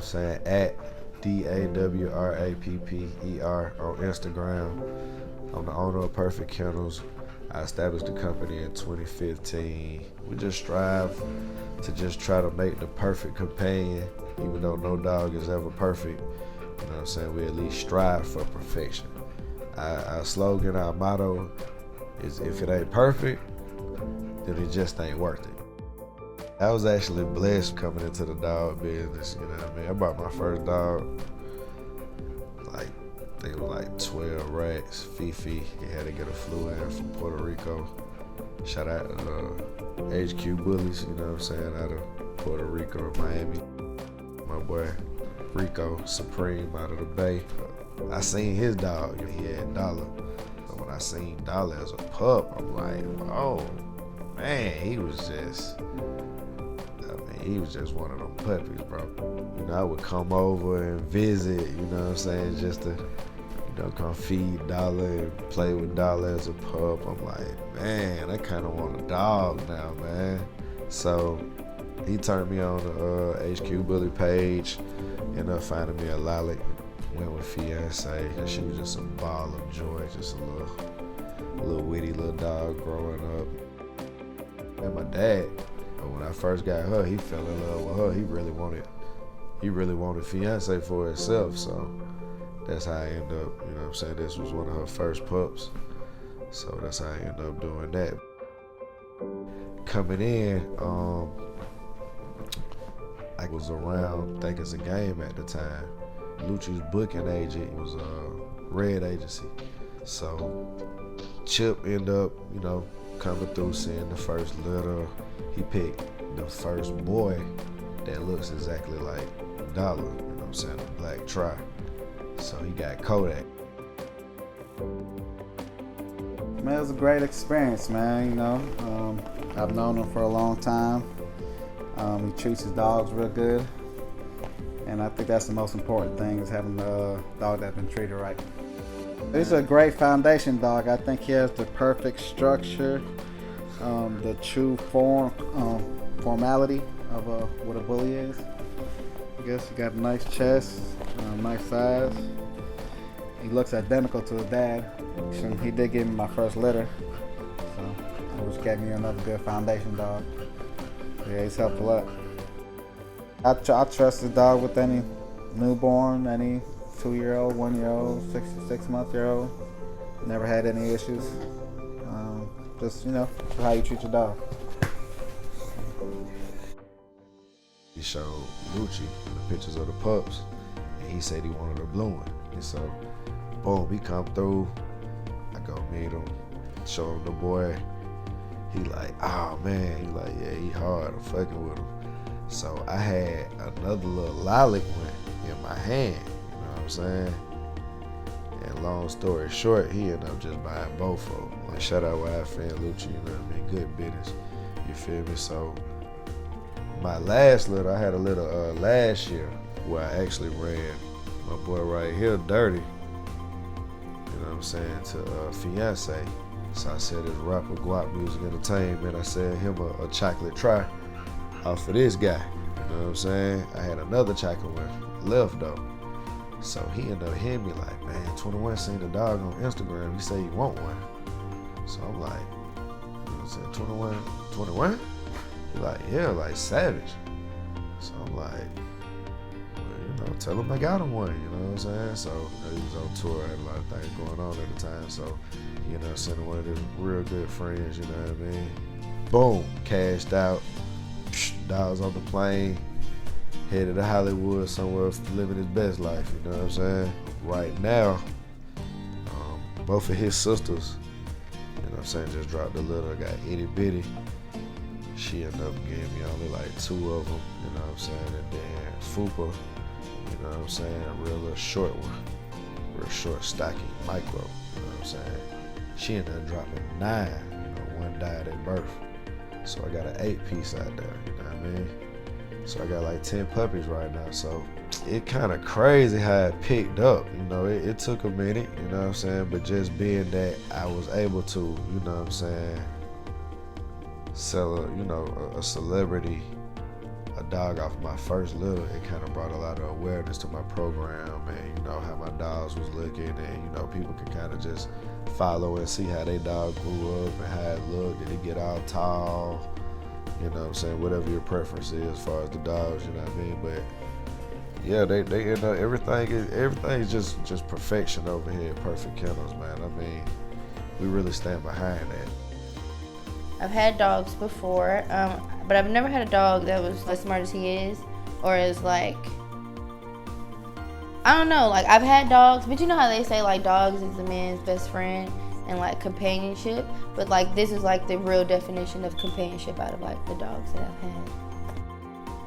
I'm saying? At DAWRAPPER on Instagram. I'm the owner of Perfect Kennels. I established the company in 2015. We just strive to just try to make the perfect companion, even though no dog is ever perfect. You know what I'm saying? We at least strive for perfection. Our slogan, our motto is, if it ain't perfect, then it just ain't worth it. I was actually blessed coming into the dog business, you know what I mean? I bought my first dog, I think it was like 12 racks, Fifi. He had to get a flu in from Puerto Rico. Shout out to HQ Bullies, you know what I'm saying, out of Puerto Rico, Miami. My boy Rico Supreme out of the Bay. I seen his dog, he had Dollar. So when I seen Dollar as a pup, I'm like, oh man, he was just one of them puppies, bro. You know, I would come over and visit, you know what I'm saying, just to, you know, come feed Dollar and play with Dollar as a pup. I'm like, man, I kind of want a dog now, man. So he turned me on the HQ Bully page, ended up finding me a Lolly. Went with Fiance, and she was just a ball of joy, just a little witty little dog growing up. And my dad, when I first got her, he fell in love with her. He really wanted Fiance for himself, so that's how I ended up, you know what I'm saying, this was one of her first pups. So that's how I ended up doing that. Coming in, I was around Think It's a Game at the time. Lucci's booking agent was Red Agency. So Chip ended up, you know, coming through, seeing the first litter. He picked the first boy that looks exactly like Dollar, you know what I'm saying, a black tri. So he got Kodak. Man, it was a great experience, man, you know. I've known him for a long time. He treats his dogs real good. And I think that's the most important thing, is having a dog that's been treated right. He's a great foundation dog. I think he has the perfect structure, the true formality of what a bully is. I guess he got a nice chest, nice size. He looks identical to his dad. He did give me my first litter, so which gave me another good foundation dog. Yeah, he's helped a lot. I trust the dog with any newborn, any 2-year-old, 1-year-old, 6-month-year-old. Never had any issues. Just, you know, how you treat your dog. He showed Lucci the pictures of the pups, and he said he wanted a blue one. And so, boom, he come through. I go meet him, show him the boy. He like, oh man, he like, yeah, he hard, I'm fucking with him. So I had another little lilac one in my hand, you know what I'm saying? And long story short, he ended up just buying both of them. Like, shout out YF and Lucci, you know what I mean? Good business, you feel me? So my last litter, I had a litter last year where I actually ran my boy right here dirty, you know what I'm saying, to Fiance. So I said, this rapper Guap Music Entertainment, I said him a chocolate try off of this guy, you know what I'm saying? I had another chocolate one left though. So he ended up hitting me like, man, 21 seen the dog on Instagram, he said he want one. So I'm like, you know what I'm saying, 21? He like, yeah, like savage. So I'm like, well, you know, tell him I got him one, you know what I'm saying? So he was on tour, had a lot of things going on at the time, so you know, sending one of his real good friends, you know what I mean? Boom, cashed out, dogs on the plane, headed to Hollywood somewhere else, living his best life, you know what I'm saying? Right now, both of his sisters, you know what I'm saying, just dropped a litter, got itty bitty. She ended up giving me only like 2 of them, you know what I'm saying? And then Fupa, you know what I'm saying, a real little short one, real short, stocky, micro, you know what I'm saying? She ended up dropping 9, you know, one died at birth. So I got an 8-piece out there, you know what I mean? So I got like 10 puppies right now. So it kind of crazy how it picked up, you know, it took a minute, you know what I'm saying? But just being that I was able to, you know what I'm saying, sell a celebrity a dog off my first litter, it kind of brought a lot of awareness to my program, and you know how my dogs was looking, and you know people could kind of just follow and see how their dog grew up and how it looked. Did it get all tall? You know what I'm saying? Whatever your preference is as far as the dogs, you know what I mean? But yeah, they you know, everything is just perfection over here at Perfect Kennels, man. I mean, we really stand behind that. I've had dogs before, but I've never had a dog that was as smart as he is, or as like, I don't know, like I've had dogs, but you know how they say like dogs is a man's best friend and like companionship, but like this is like the real definition of companionship out of like the dogs that I've had.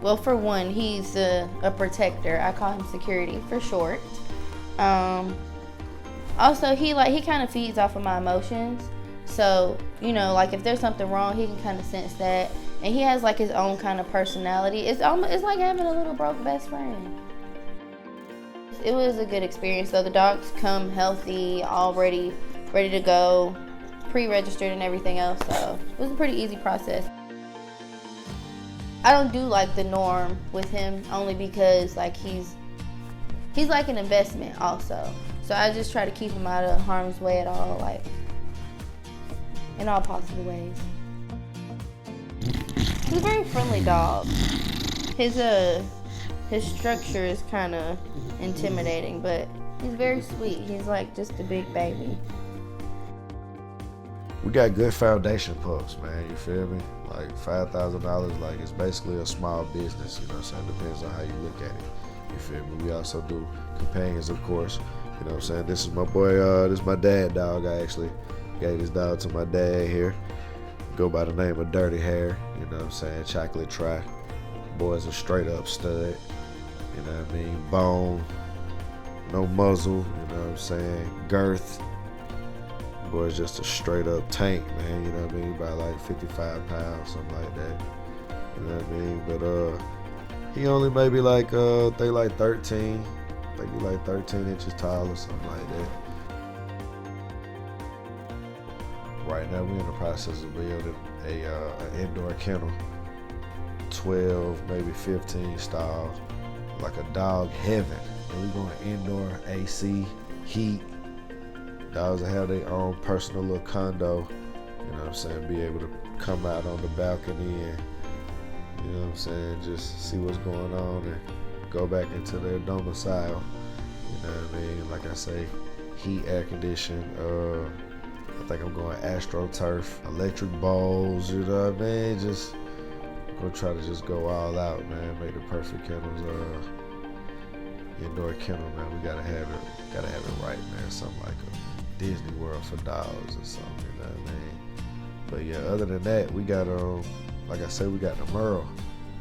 Well, for one, he's a protector. I call him security for short. Also, he kind of feeds off of my emotions. So, you know, like if there's something wrong, he can kind of sense that. And he has like his own kind of personality. It's like having a little broke best friend. It was a good experience though. The dogs come healthy, already ready to go, pre-registered and everything else. So it was a pretty easy process. I don't do like the norm with him only because like he's like an investment also. So I just try to keep him out of harm's way at all, like in all possible ways. He's a very friendly dog. His structure is kind of intimidating, but he's very sweet. He's like just a big baby. We got good foundation pups, man, you feel me? Like $5,000, like it's basically a small business, you know what I'm saying? Depends on how you look at it, you feel me? We also do companions, of course, you know what I'm saying? This is my boy, this is my dad dog. I actually gave this dog to my dad here. Go by the name of Dirty Hair, you know what I'm saying? Chocolate Tri. Boy's a straight up stud, you know what I mean? Bone, no muzzle, you know what I'm saying? Girth. Boy's just a straight up tank, man, you know what I mean? About like 55 pounds, something like that. You know what I mean? But he only maybe like they like 13. I think he like 13 inches tall or something like that. Right now we're in the process of building an indoor kennel, 12, maybe 15 stalls, like a dog heaven. And we're going indoor AC, heat. Dogs that have their own personal little condo, you know what I'm saying, be able to come out on the balcony and, you know what I'm saying, just see what's going on and go back into their domicile, you know what I mean, like I say, heat, air condition, I think I'm going AstroTurf, electric bowls, you know what I mean, just gonna try to just go all out, man, make the Perfect Kennels indoor kennel, man. We gotta have it right, man, something like a Disney World for dogs or something, you know what I mean? But yeah, other than that, we got like I said, we got the Merle,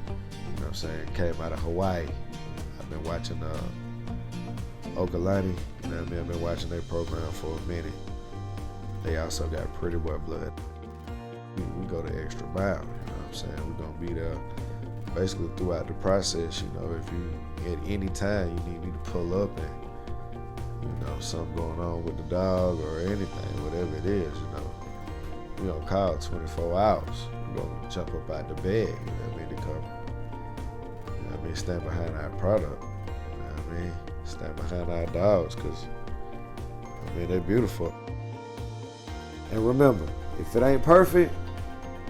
you know what I'm saying, came out of Hawaii. I've been watching Okalani, you know what I mean? I've been watching their program for a minute. They also got Pretty Boy Blood. We go the extra mile, you know what I'm saying? We're gonna be there basically throughout the process, you know, if you at any time you need me to pull up and you know, something going on with the dog or anything, whatever it is, you know, we don't call 24 hours. We're gonna jump up out the bed, you know what I mean, to come, you know what I mean, stand behind our product, you know what I mean, stand behind our dogs, because, I mean, they're beautiful. And remember, if it ain't perfect,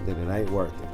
then it ain't worth it.